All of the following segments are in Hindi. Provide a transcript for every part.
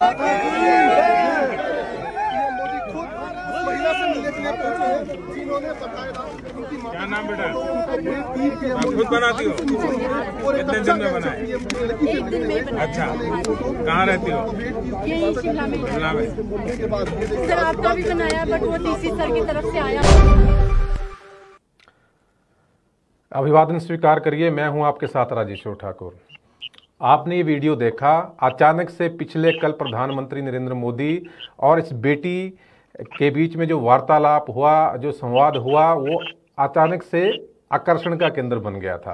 क्या नाम बेटा? आप खुद बनाती हो? कितने दिन में बनाए? एक दिन में। अच्छा, कहाँ रहती हो? यही शिमला में। शिमला में। सर आपका भी बनाया बट वो डीसी सर की तरफ से आया। अभिवादन स्वीकार करिए। मैं हूं आपके साथ राजेश्वर ठाकुर। आपने ये वीडियो देखा। अचानक से पिछले कल प्रधानमंत्री नरेंद्र मोदी और इस बेटी के बीच में जो वार्तालाप हुआ, जो संवाद हुआ, वो अचानक से आकर्षण का केंद्र बन गया था।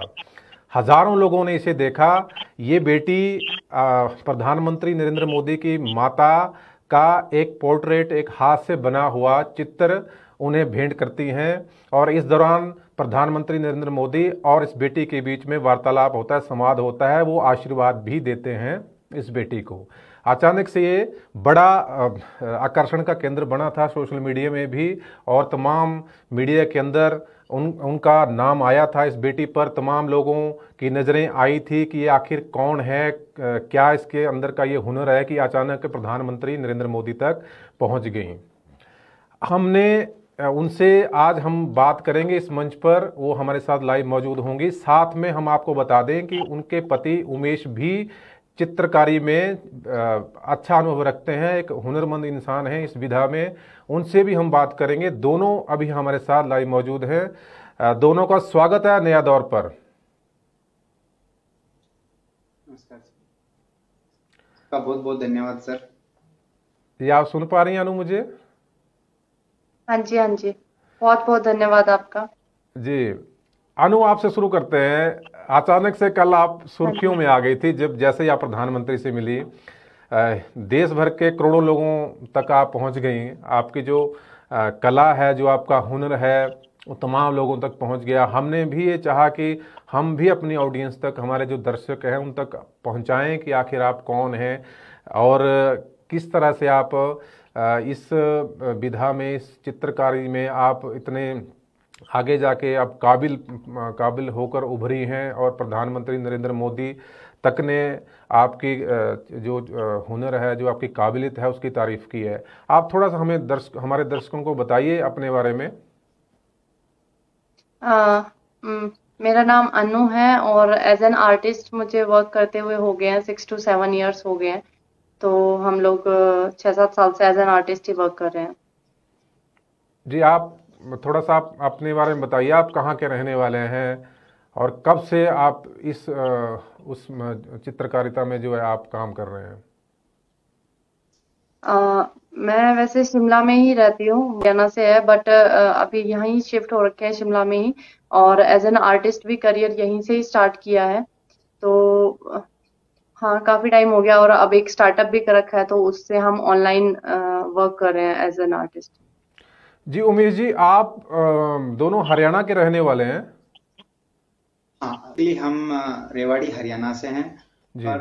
हजारों लोगों ने इसे देखा। ये बेटी प्रधानमंत्री नरेंद्र मोदी की माता का एक पोर्ट्रेट, एक हाथ से बना हुआ चित्र उन्हें भेंट करती हैं और इस दौरान प्रधानमंत्री नरेंद्र मोदी और इस बेटी के बीच में वार्तालाप होता है, संवाद होता है। वो आशीर्वाद भी देते हैं इस बेटी को। अचानक से ये बड़ा आकर्षण का केंद्र बना था सोशल मीडिया में भी, और तमाम मीडिया के अंदर उनका नाम आया था। इस बेटी पर तमाम लोगों की नज़रें आई थी कि ये आखिर कौन है, क्या इसके अंदर का ये हुनर है कि अचानक प्रधानमंत्री नरेंद्र मोदी तक पहुंच गई। हमने उनसे आज हम बात करेंगे इस मंच पर। वो हमारे साथ लाइव मौजूद होंगी। साथ में हम आपको बता दें कि उनके पति उमेश भी चित्रकारी में अच्छा अनुभव रखते हैं, एक हुनरमंद इंसान है इस विधा में। उनसे भी हम बात करेंगे। दोनों अभी हमारे साथ लाइव मौजूद हैं। दोनों का स्वागत है नया दौर पर। नमस्कार सर, बहुत बहुत धन्यवाद सर। ये आप सुन पा रही हैं अनु मुझे? हाँ जी, हाँ जी, बहुत बहुत धन्यवाद आपका जी। अनु, आपसे शुरू करते हैं। अचानक से कल आप सुर्खियों में आ गई थी जब जैसे ही आप प्रधानमंत्री से मिली। देश भर के करोड़ों लोगों तक आप पहुंच गई। आपकी जो कला है, जो आपका हुनर है, वो तमाम लोगों तक पहुंच गया। हमने भी ये चाहा कि हम भी अपनी ऑडियंस तक, हमारे जो दर्शक हैं उन तक पहुंचाएं कि आखिर आप कौन हैं और किस तरह से आप इस विधा में, इस चित्रकारी में आप इतने आगे जाके अब काबिल होकर उभरी हैं और प्रधानमंत्री नरेंद्र मोदी तक ने आपकी जो हुनर है, जो आपकी काबिलियत है, उसकी तारीफ की है। आप थोड़ा सा हमारे दर्शकों को बताइए अपने बारे में। मेरा नाम अनु है और एज एन आर्टिस्ट मुझे वर्क करते हुए हो गए हैं 6 to 7 years हो गए हैं। तो हम लोग 6-7 साल से एज एन आर्टिस्ट ही वर्क कर रहे हैं। जी, आप थोड़ा सा आप अपने बारे में बताइए। आप कहाँ के रहने वाले हैं और कब से आप इस उस चित्रकारिता में जो है आप काम कर रहे हैं? मैं वैसे शिमला में ही रहती हूँ, हरियाणा से है, बट अभी यहीं शिफ्ट हो रखे हैं शिमला में ही, और एज एन आर्टिस्ट भी करियर यहीं से ही स्टार्ट किया है। तो हाँ, काफी टाइम हो गया और अब एक स्टार्टअप भी कर रखा है, तो उससे हम ऑनलाइन वर्क कर रहे हैं एज एन आर्टिस्ट। जी उमेश जी, आप दोनों हरियाणा के रहने वाले हैं? हाँ, हम रेवाड़ी हरियाणा से हैं और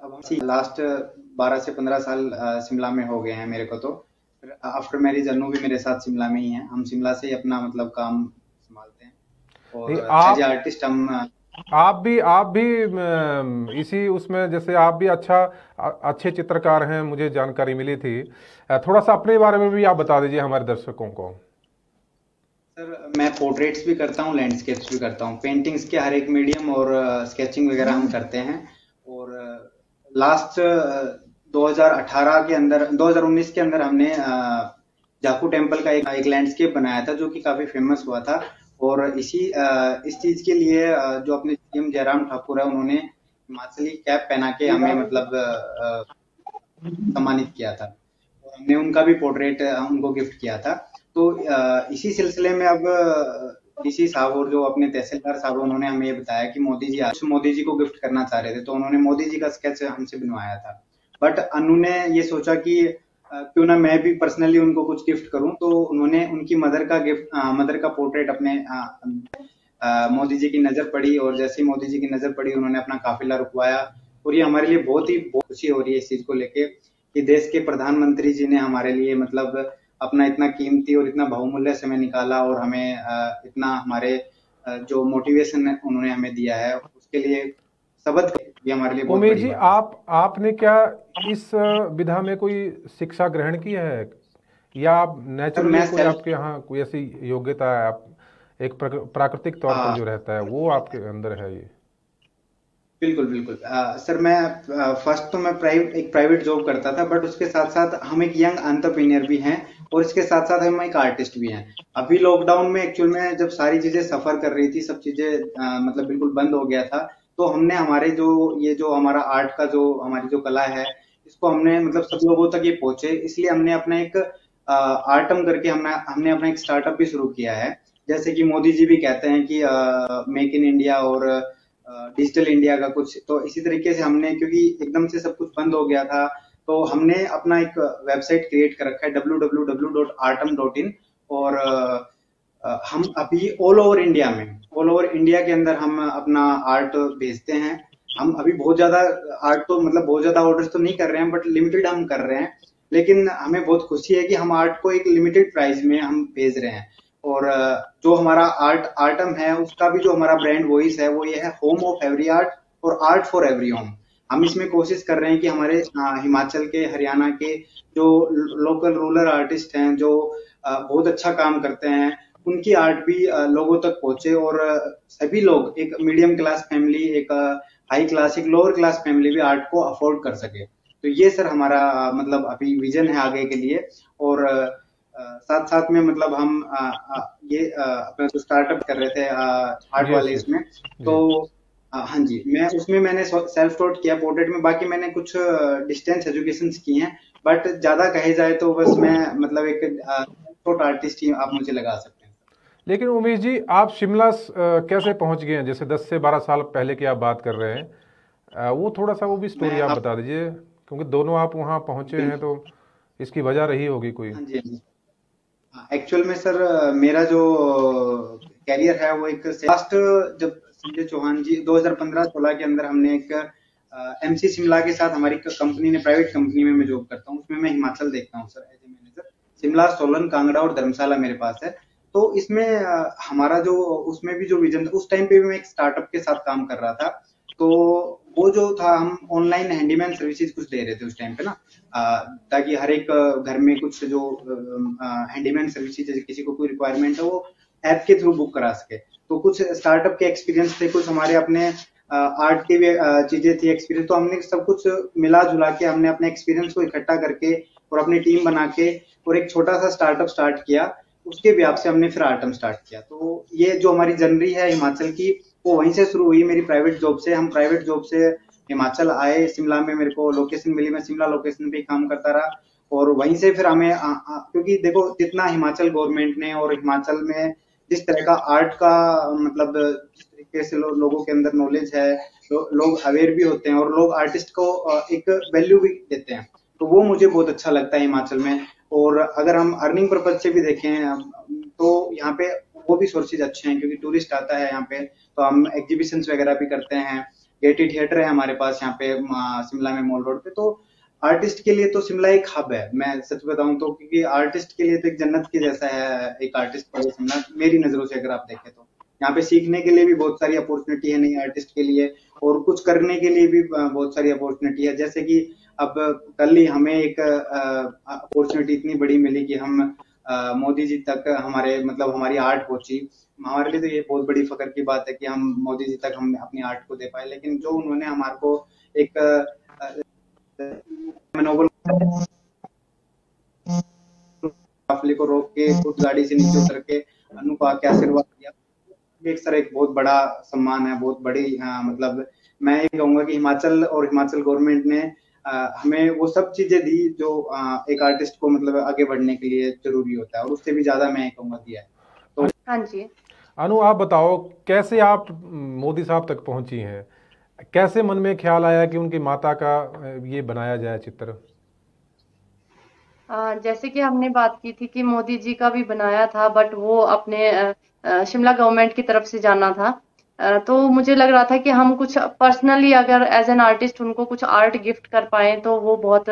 अब हम लास्ट 12 से 15 साल शिमला में हो गए हैं मेरे को। तो आफ्टर मैरिज अनु भी मेरे साथ शिमला में ही है। हम शिमला से ही अपना मतलब काम संभालते हैं और एज आर्टिस्ट आप भी इसी उसमें, जैसे आप भी अच्छे चित्रकार हैं, मुझे जानकारी मिली थी। थोड़ा सा अपने बारे में भी आप बता दीजिए हमारे दर्शकों को। सर, मैं पोर्ट्रेट्स भी करता हूँ, लैंडस्केप्स भी करता हूँ, पेंटिंग्स के हर एक मीडियम और स्केचिंग वगैरह हम करते हैं। और लास्ट 2018 के अंदर, 2019 के अंदर हमने जाकू टेम्पल का एक लैंडस्केप बनाया था जो कि काफी फेमस हुआ था। और इस चीज के लिए जो अपने सीएम जयराम ठाकुर है, उन्होंने हिमाचली कैप पहना के हमें मतलब सम्मानित किया था और हमने उनका भी पोर्ट्रेट उनको गिफ्ट किया था। तो इसी सिलसिले में अब डीसी साहब और जो अपने तहसीलदार साहब, उन्होंने हमें ये बताया कि मोदी जी को गिफ्ट करना चाह रहे थे, तो उन्होंने मोदी जी का स्केच हमसे बनवाया था। बट अनु ने ये सोचा कि क्यों ना मैं भी पर्सनली उनको कुछ गिफ्ट करूं, तो उन्होंने उनकी मदर का पोर्ट्रेट अपने मोदी जी की नजर पड़ी और जैसे ही मोदी जी की नजर पड़ी, उन्होंने अपना काफिला रुकवाया। और ये हमारे लिए बहुत खुशी हो रही है इस चीज को लेके कि देश के प्रधानमंत्री जी ने हमारे लिए मतलब अपना इतना कीमती और इतना बहुमूल्य समय निकाला और हमें इतना हमारे जो मोटिवेशन उन्होंने हमें दिया है, उसके लिए शब्द ये हमारे लिए बहुत उमेश बड़ी जी, बात है। आपने क्या इस विधा में कोई शिक्षा ग्रहण की है, या आप सर नेचुरली मैं कोई आपके यहाँ कोई ऐसी योग्यता है, आप एक प्राकृतिक तौर पर जो रहता है वो आपके अंदर है ये? बिल्कुल बिल्कुल सर मैं फर्स्ट तो मैं एक प्राइवेट जॉब करता था, बट उसके साथ साथ हम एक यंग एंटरप्रेन्योर भी हैं, और इसके साथ साथ हम एक आर्टिस्ट भी हैं। अभी लॉकडाउन में एक्चुअल में जब सारी चीजें सफर कर रही थी, सब चीजें मतलब बिल्कुल बंद हो गया था, तो हमने हमारे जो हमारा आर्ट का जो हमारी जो कला है, इसको हमने मतलब सब लोगों तक ये पहुंचे, इसलिए हमने अपना एक आर्टम करके हमने हमने अपना एक स्टार्टअप भी शुरू किया है। जैसे कि मोदी जी भी कहते हैं कि मेक इन इंडिया और डिजिटल इंडिया का कुछ, तो इसी तरीके से हमने, क्योंकि एकदम से सब कुछ बंद हो गया था, तो हमने अपना एक वेबसाइट क्रिएट कर रखा है www.artam.in, और हम अभी ऑल ओवर इंडिया के अंदर हम अपना आर्ट भेजते हैं। हम अभी बहुत ज्यादा आर्ट तो मतलब बहुत ज्यादा ऑर्डर्स तो नहीं कर रहे हैं, बट लिमिटेड हम कर रहे हैं, लेकिन हमें बहुत खुशी है कि हम आर्ट को एक लिमिटेड प्राइस में हम भेज रहे हैं। और जो हमारा आर्टम है, उसका भी जो हमारा ब्रांड वॉइस है वो ये है, होम ऑफ एवरी आर्ट और आर्ट फॉर एवरी होम। हम इसमें कोशिश कर रहे हैं कि हमारे हिमाचल के, हरियाणा के जो लोकल रूरल आर्टिस्ट हैं, जो बहुत अच्छा काम करते हैं, उनकी आर्ट भी लोगों तक पहुंचे, और सभी लोग, एक मीडियम क्लास फैमिली, एक हाई क्लास, एक लोअर क्लास फैमिली भी आर्ट को अफोर्ड कर सके। तो ये सर हमारा मतलब अभी विजन है आगे के लिए। और साथ साथ में मतलब हम ये अपना जो स्टार्टअप कर रहे थे आर्ट वाले इसमें, तो हाँ जी, मैंने सेल्फ टॉट किया पोर्ट्रेट में। बाकी मैंने कुछ डिस्टेंस एजुकेशन की हैं, बट ज्यादा कहे जाए तो बस मैं मतलब एक टॉट आर्टिस्ट ही आप मुझे लगा सकते हैं। लेकिन उमेश जी, आप शिमला कैसे पहुंच गए हैं? जैसे 10 से 12 साल पहले की आप बात कर रहे हैं, वो थोड़ा सा वो भी स्टोरी आप बता दीजिए, क्योंकि दोनों आप वहाँ पहुंचे हैं, तो इसकी वजह रही होगी कोई। हाँ जी, एक्चुअल में सर मेरा जो कैरियर है वो एक लास्ट, जब संजय चौहान जी 2015-16 के अंदर हमने एक एमसी शिमला के साथ, हमारी कंपनी ने, प्राइवेट कंपनी में मैं जॉब करता हूँ, उसमें मैं हिमाचल देखता हूँ sir as a manager. Shimla, Solan, Kangra और धर्मशाला मेरे पास है। तो इसमें हमारा जो, उसमें भी जो विजन था, उस टाइम पे भी मैं एक स्टार्टअप के साथ काम कर रहा था। तो वो जो था, हम ऑनलाइन हैंडीमैन सर्विसेज कुछ दे रहे थे उस टाइम पे ना, ताकि हर एक घर में कुछ जो हैंडीमैन सर्विसेज, जैसे किसी को कोई रिक्वायरमेंट है, वो ऐप के थ्रू बुक करा सके। तो कुछ स्टार्टअप के एक्सपीरियंस थे, कुछ हमारे अपने आर्ट की भी चीजें थी, एक्सपीरियंस। तो हमने सब कुछ मिला जुला के, हमने अपने एक्सपीरियंस को इकट्ठा करके और अपनी टीम बना के और एक छोटा सा स्टार्टअप स्टार्ट किया। उसके ब्याप से हमने फिर आर्टम स्टार्ट किया। तो ये जो हमारी जर्नी है हिमाचल की, वो वहीं से शुरू हुई, मेरी प्राइवेट जॉब से। हम प्राइवेट जॉब से हिमाचल आए, शिमला में मेरे को लोकेशन मिली, मैं शिमला लोकेशन पे काम करता रहा, और वहीं से फिर हमें क्योंकि देखो, जितना हिमाचल गवर्नमेंट ने और हिमाचल में जिस तरह का आर्ट का मतलब जिस तरीके से लोगों के अंदर नॉलेज है, लोग अवेयर भी होते हैं और लोग आर्टिस्ट को एक वैल्यू भी देते हैं, तो वो मुझे बहुत अच्छा लगता है हिमाचल में। और अगर हम अर्निंग पर्पज से भी देखें तो यहाँ पे वो भी सोर्सेज अच्छे हैं, क्योंकि टूरिस्ट आता है यहाँ पे, तो हम एग्जीबिशंस वगैरह भी करते हैं। गेटी थिएटर है हमारे पास यहाँ पे शिमला में, मॉल रोड पे। तो आर्टिस्ट के लिए तो शिमला एक हब है, मैं सच बताऊं तो, क्योंकि आर्टिस्ट के लिए तो एक जन्नत के जैसा है एक आर्टिस्ट का शिमला, मेरी नजरों से अगर आप देखें तो। यहाँ पे सीखने के लिए भी बहुत सारी अपॉर्चुनिटी है नई आर्टिस्ट के लिए, और कुछ करने के लिए भी बहुत सारी अपॉर्चुनिटी है। जैसे कि अब कल ही हमें एक अपॉर्चुनिटी इतनी बड़ी मिली कि हम मोदी जी तक हमारे मतलब हमारी आर्ट पहुंची। हमारे लिए तो ये बहुत बड़ी फख्र की बात है कि हम मोदी जी तक हम अपनी आर्ट को दे पाए। लेकिन जो उन्होंने हमारे को एक मनोबल काफिले को रोक के खुद गाड़ी से नीचे उतर के अनुपा के आशीर्वाद दिया, एक सर एक बहुत बड़ा सम्मान है, बहुत बड़ी मतलब मैं ये कहूंगा कि हिमाचल और हिमाचल गवर्नमेंट ने हमें वो सब चीजें दी जो एक आर्टिस्ट को मतलब आगे बढ़ने के लिए जरूरी होता है, और उससे भी ज्यादा मैं कहूंगा दिया है। तो हाँ जी अनु, आप बताओ कैसे आप मोदी साहब तक पहुंची हैं? कैसे मन में ख्याल आया कि उनकी माता का ये बनाया जाए चित्र? जैसे कि हमने बात की थी कि मोदी जी का भी बनाया था, बट वो अपने शिमला गवर्नमेंट की तरफ से जाना था। तो मुझे लग रहा था कि हम कुछ पर्सनली अगर एज एन आर्टिस्ट उनको कुछ आर्ट गिफ्ट कर पाए तो वो बहुत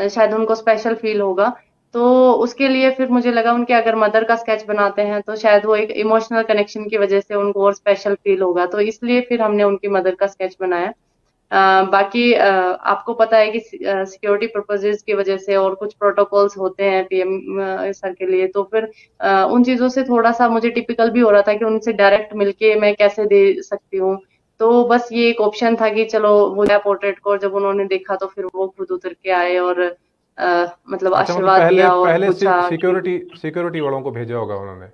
शायद उनको स्पेशल फील होगा। तो उसके लिए फिर मुझे लगा उनके अगर मदर का स्केच बनाते हैं तो शायद वो एक इमोशनल कनेक्शन की वजह से उनको और स्पेशल फील होगा। तो इसलिए फिर हमने उनकी मदर का स्केच बनाया। बाकी आपको पता है कि सिक्योरिटी पर्पसेस की वजह से और कुछ प्रोटोकॉल्स होते हैं पीएम सर के लिए, तो फिर उन चीजों से थोड़ा सा मुझे टिपिकल भी हो रहा था कि उनसे डायरेक्ट मिलके मैं कैसे दे सकती हूँ। तो बस ये एक ऑप्शन था कि चलो वो पोर्ट्रेट को जब उन्होंने देखा तो फिर वो खुद उतर के आए और मतलब अच्छा, मतलब आशीर्वाद दिया और पहले पूछा। सिक्योरिटी वालों को भेजा होगा उन्होंने?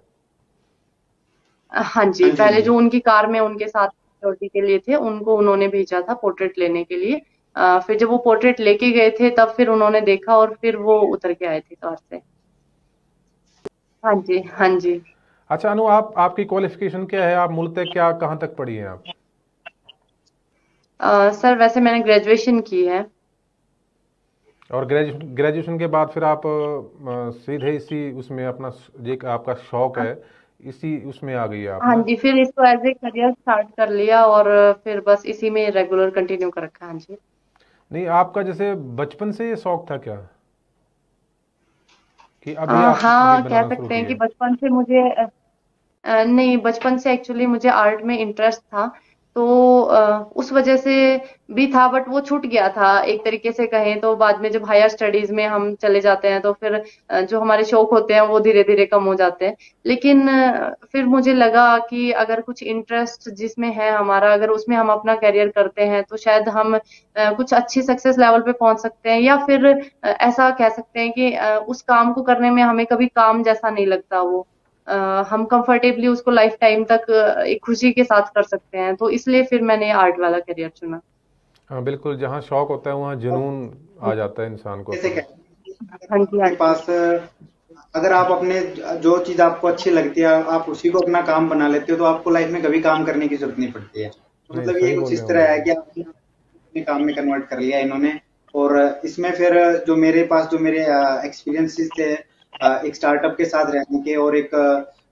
हाँ जी, पहले जो उनकी कार में उनके साथ सिक्योरिटी के लिए थे उनको उन्होंने भेजा था पोर्ट्रेट लेने के लिए। फिर जब वो पोर्ट्रेट लेके गए थे तब फिर उन्होंने देखा और फिर वो उतर के आए थे कार से। हाँ जी, हाँ जी। अच्छा अनु, आपकी क्वालिफिकेशन क्या है? आप मूलतः कहाँ तक पढ़ी हैं आप? सर वैसे मैंने ग्रेजुएशन की है। और ग्रेजुएशन के बाद फिर आप सीधे इसी उसमें अपना जो आपका शौक है इसी उसमें आ गई आप? हाँ जी, फिर इसको एज ए करियर स्टार्ट कर लिया और फिर बस इसी में रेगुलर कंटिन्यू कर रखा। हाँ जी। नहीं, आपका जैसे बचपन से ये शौक था क्या कि अभी आप हाँ, ये कह बनाना शुरू सकते हैं कि किए? बचपन से मुझे नहीं, बचपन से एक्चुअली मुझे आर्ट में इंटरेस्ट था, तो उस वजह से भी था, बट वो छूट गया था एक तरीके से कहें तो। बाद में जब हायर स्टडीज में हम चले जाते हैं तो फिर जो हमारे शौक होते हैं वो धीरे धीरे कम हो जाते हैं। लेकिन फिर मुझे लगा कि अगर कुछ इंटरेस्ट जिसमें है हमारा, अगर उसमें हम अपना करियर करते हैं तो शायद हम कुछ अच्छी सक्सेस लेवल पे पहुंच सकते हैं, या फिर ऐसा कह सकते हैं कि उस काम को करने में हमें कभी काम जैसा नहीं लगता वो। हम कंफर्टेबली उसको लाइफ टाइम तक एक खुशी के साथ कर सकते हैं, तो इसलिए फिर मैंने आर्ट वाला करियर चुना। हाँ बिल्कुल, जहाँ शौक होता है वहाँ जुनून आ जाता है इंसान को। जैसे हाँ जी, हाँ आपके पास अगर आप अपने जो चीज आपको अच्छी लगती है आप उसी को अपना काम बना लेते हो तो आपको लाइफ में कभी काम करने की जरूरत नहीं पड़ती है। तो नहीं, मतलब सही ये बोल कुछ रहे इस हो तरह है आप। कि आपने अपने काम में कन्वर्ट कर लिया इन्होंने। और इसमें फिर जो मेरे पास जो मेरे एक्सपीरियंसेस थे एक स्टार्टअप के साथ रहने के और एक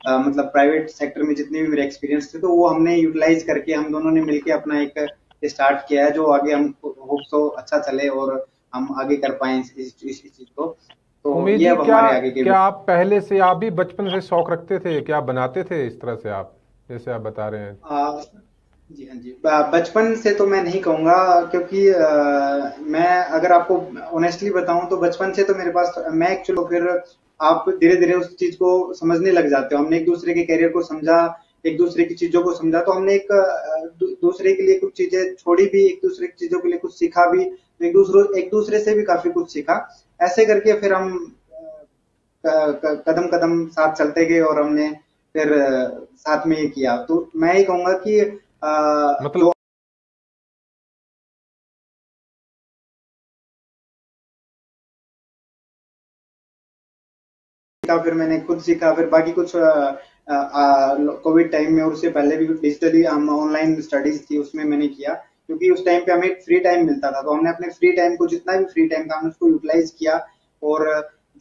मतलब प्राइवेट सेक्टर में जितने भी मेरे एक्सपीरियंस थे तो वो हमने यूटिलाइज करके हम दोनों ने मिलके अपना एक स्टार्ट किया है जो आगे हम होप सो अच्छा चले और हम आगे कर पाए इस चीज को। तो उमेश ये जी, अब हमारे आगे के क्या आप पहले से आप भी बचपन से शौक रखते थे? क्या बनाते थे इस तरह से आप जैसे आप बता रहे हैं? जी हाँ जी, बचपन से तो मैं नहीं कहूंगा क्योंकि मैं अगर आपको ऑनेस्टली बताऊं तो बचपन से तो मेरे पास मैं एक्चुअली फिर आप धीरे धीरे उस चीज को समझने लग जाते हो। हमने एक दूसरे के करियर को समझा, एक दूसरे की चीजों को समझा, तो हमने एक दूसरे के लिए कुछ चीजें छोड़ी भी, एक दूसरे की चीजों के लिए कुछ सीखा भी, एक दूसरे से भी काफी कुछ सीखा। ऐसे करके फिर हम कदम कदम साथ चलते गए और हमने फिर साथ में ये किया। तो मैं ये कहूंगा कि मतलब फिर मैंने खुद सीखा, फिर बाकी कुछ कोविड टाइम में और उससे पहले भी डिजिटली हम ऑनलाइन स्टडीज थी उसमें मैंने किया, क्योंकि उस टाइम पे हमें फ्री टाइम मिलता था तो हमने अपने फ्री टाइम को जितना भी फ्री टाइम था हमने उसको यूटिलाइज किया। और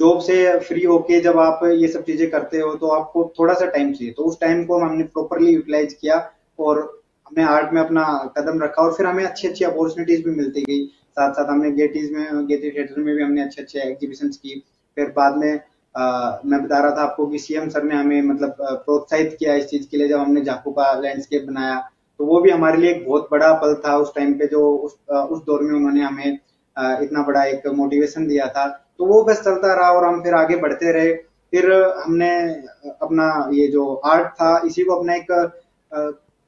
जॉब से फ्री होके जब आप ये सब चीजें करते हो तो आपको थोड़ा सा टाइम चाहिए, तो उस टाइम को हमने प्रॉपरली यूटिलाइज किया और हमने आर्ट में अपना कदम रखा और फिर हमें अच्छी अच्छी अपॉर्चुनिटीज भी मिलती गई। साथ साथ हमने गेटी थिएटर में भी हमने अच्छे अच्छे एग्जीबिशन की। फिर बाद में मैं बता रहा था आपको कि सीएम सर ने हमें मतलब प्रोत्साहित किया इस चीज के लिए जब हमने झाकू का लैंडस्केप बनाया, तो वो भी हमारे लिए एक बहुत बड़ा पल था उस टाइम पे, जो उस दौर में उन्होंने हमें इतना बड़ा एक मोटिवेशन दिया था। तो वो बस चलता रहा और हम फिर आगे बढ़ते रहे। फिर हमने अपना ये जो आर्ट था इसी को अपना एक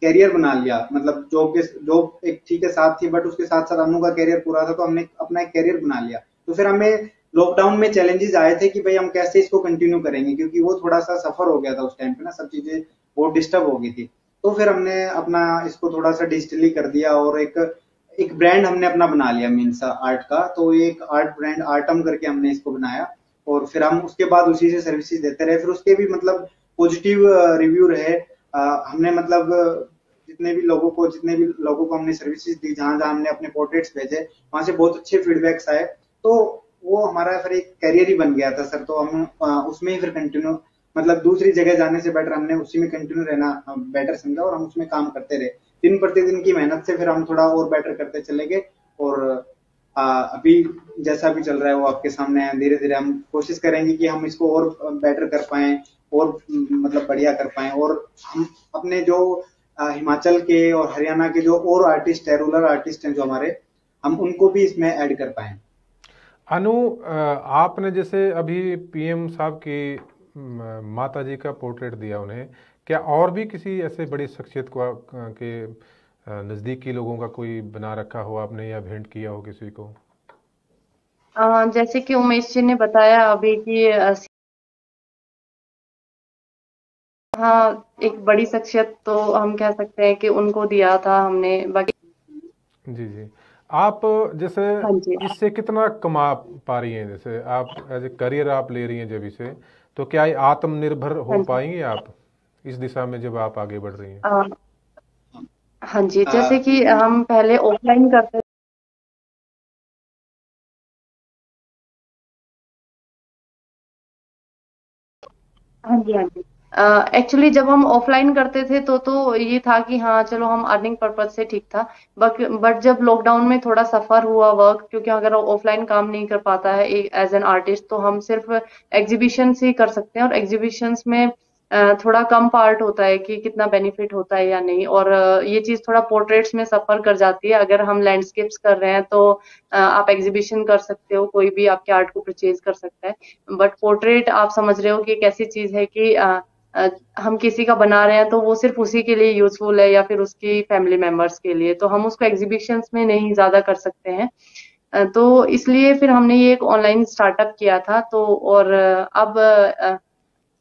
कैरियर बना लिया। मतलब जॉब एक ठीक है साथ थी बट उसके साथ साथ अनु का कैरियर पूरा था, तो हमने अपना एक कैरियर बना लिया। तो फिर हमें लॉकडाउन में चैलेंजेस आए थे कि भाई हम कैसे इसको कंटिन्यू करेंगे, क्योंकि वो थोड़ा सा सफर हो गया था उस टाइम पे ना, सब चीजें बहुत डिस्टर्ब हो गई थी। तो फिर हमने अपना इसको थोड़ा सा डिजिटली कर दिया और एक ब्रांड हमने अपना बना लिया मीन्स आर्ट का। तो एक आर्ट ब्रांड आर्टम करके हमने इसको बनाया और फिर हम उसके बाद उसी से सर्विसेज देते रहे। फिर उसके भी मतलब पॉजिटिव रिव्यू रहे। हमने मतलब जितने भी लोगों को हमने सर्विसेज दी, जहां जहां हमने अपने पोर्ट्रेट्स भेजे वहां से बहुत अच्छे फीडबैक्स आए। तो वो हमारा फिर एक करियर ही बन गया था सर। तो हम उसमें ही फिर कंटिन्यू मतलब दूसरी जगह जाने से बेटर हमने उसी में कंटिन्यू रहना बेटर समझा और हम उसमें काम करते रहे। दिन प्रतिदिन की मेहनत से फिर हम थोड़ा और बेटर करते चले गए और अभी जैसा भी चल रहा है वो आपके सामने है। धीरे धीरे हम कोशिश करेंगे कि हम इसको और बेटर कर पाए और मतलब बढ़िया कर पाए और हम अपने जो हिमाचल के और हरियाणा के जो और आर्टिस्ट है, रूरल आर्टिस्ट हैं जो हमारे, हम उनको भी इसमें ऐड कर पाए। अनु, आपने जैसे अभी पीएम साहब की माता जी का पोर्ट्रेट दिया उन्हें, क्या और भी किसी ऐसे बड़ी शख्सियत को के नज़दीकी लोगों का कोई बना रखा हो आपने या भेंट किया हो किसी को? जैसे कि उमेश जी ने बताया अभी कि हाँ, एक बड़ी शख्सियत तो हम कह सकते हैं कि उनको दिया था हमने। बाकी जी जी, आप जैसे हाँ जी, इससे कितना कमा पा रही हैं? जैसे आप एज ए करियर आप ले रही हैं जब इसे, तो क्या ये आत्मनिर्भर हाँ हो जी, पाएंगी आप इस दिशा में जब आप आगे बढ़ रही हैं? हाँ जी, जैसे कि हम पहले ऑफलाइन करते हाँ जी, हाँ जी। एक्चुअली जब हम ऑफलाइन करते थे तो ये था कि हाँ चलो हम अर्निंग पर्पज से ठीक था। बट जब लॉकडाउन में थोड़ा सफर हुआ वर्क, क्योंकि अगर ऑफलाइन काम नहीं कर पाता है एज एन आर्टिस्ट, तो हम सिर्फ एग्जीबिशन से ही कर सकते हैं। और एग्जीबिशंस में थोड़ा कम पार्ट होता है कि कितना बेनिफिट होता है या नहीं। और ये चीज थोड़ा पोर्ट्रेट्स में सफर कर जाती है। अगर हम लैंडस्केप्स कर रहे हैं तो आप एग्जीबिशन कर सकते हो, कोई भी आपके आर्ट को परचेज कर सकता है। बट पोर्ट्रेट आप समझ रहे हो कि एक ऐसी चीज है कि हम किसी का बना रहे हैं तो वो सिर्फ उसी के लिए यूजफुल है या फिर उसकी फैमिली मेंबर्स के लिए, तो हम उसको एग्जीबिशंस में नहीं ज्यादा कर सकते हैं। तो इसलिए फिर हमने ये एक ऑनलाइन स्टार्टअप किया था। तो और अब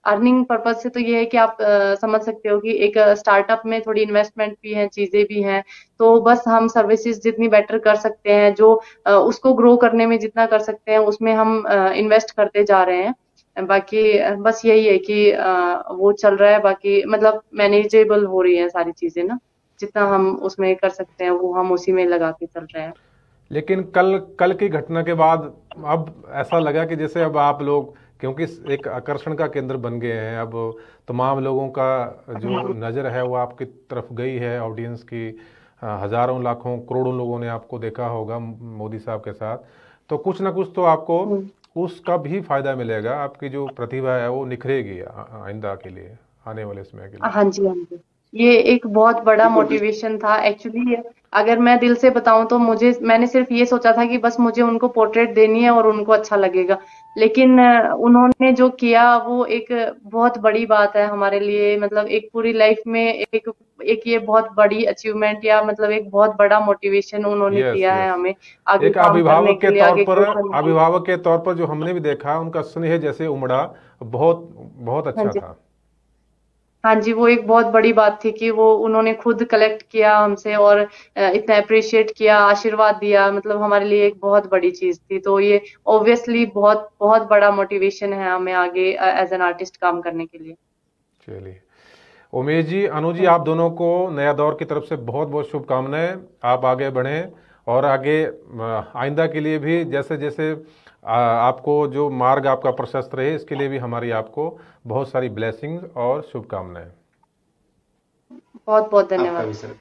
अर्निंग पर्पज से तो ये है कि आप समझ सकते हो कि एक स्टार्टअप में थोड़ी इन्वेस्टमेंट भी है, चीजें भी हैं। तो बस हम सर्विसेज जितनी बेटर कर सकते हैं, जो उसको ग्रो करने में जितना कर सकते हैं उसमें हम इन्वेस्ट करते जा रहे हैं। बाकी बस यही है कि वो चल रहा है। बाकी मतलब मैनेजेबल हो रही है सारी चीजें ना, जितना हम उसमें कर सकते हैं वो हम उसी में लगा के चल रहे हैं। लेकिन कल कल की घटना के बाद अब ऐसा लगा कि जैसे अब आप लोग, क्योंकि एक आकर्षण का केंद्र बन गए हैं, अब तमाम लोगों का जो नज़र है वो आपकी तरफ गई है, ऑडियंस की हजारों लाखों करोड़ों लोगों ने आपको देखा होगा मोदी साहब के साथ, तो कुछ ना कुछ तो आपको उसका भी फायदा मिलेगा, आपकी जो प्रतिभा है वो निखरेगी आइंदा के लिए, आने वाले समय के लिए। हाँ जी, हाँ जी। ये एक बहुत बड़ा मोटिवेशन था एक्चुअली। अगर मैं दिल से बताऊं तो मैंने सिर्फ ये सोचा था कि बस मुझे उनको पोर्ट्रेट देनी है और उनको अच्छा लगेगा। लेकिन उन्होंने जो किया वो एक बहुत बड़ी बात है हमारे लिए। मतलब एक पूरी लाइफ में एक ये बहुत बड़ी अचीवमेंट, या मतलब एक बहुत बड़ा मोटिवेशन उन्होंने यस दिया है यस, हमें आगे एक काम करने के लिए, आगे ग्रो करने के लिए। अभिभावक के तौर पर जो हमने भी देखा, उनका स्नेह जैसे उमड़ा, बहुत बहुत हाँ अच्छा जी, था। हाँ जी, वो एक बहुत बड़ी बात थी कि वो उन्होंने खुद कलेक्ट किया हमसे और इतना अप्रिशिएट किया, आशीर्वाद दिया। मतलब हमारे लिए एक बहुत बड़ी चीज थी। तो ये ऑब्वियसली बहुत बहुत बड़ा मोटिवेशन है हमें आगे एज एन आर्टिस्ट काम करने के लिए। चलिए, उमेश जी, अनु जी, आप दोनों को नया दौर की तरफ से बहुत बहुत शुभकामनाएं। आप आगे बढ़ें और आगे आइंदा के लिए भी जैसे जैसे आपको जो मार्ग आपका प्रशस्त रहे, इसके लिए भी हमारी आपको बहुत सारी ब्लेसिंग्स और शुभकामनाएं। बहुत बहुत आपका धन्यवाद। भी सर।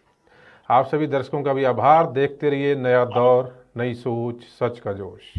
आप सभी दर्शकों का भी आभार। देखते रहिए नया दौर, नई सोच, सच का जोश।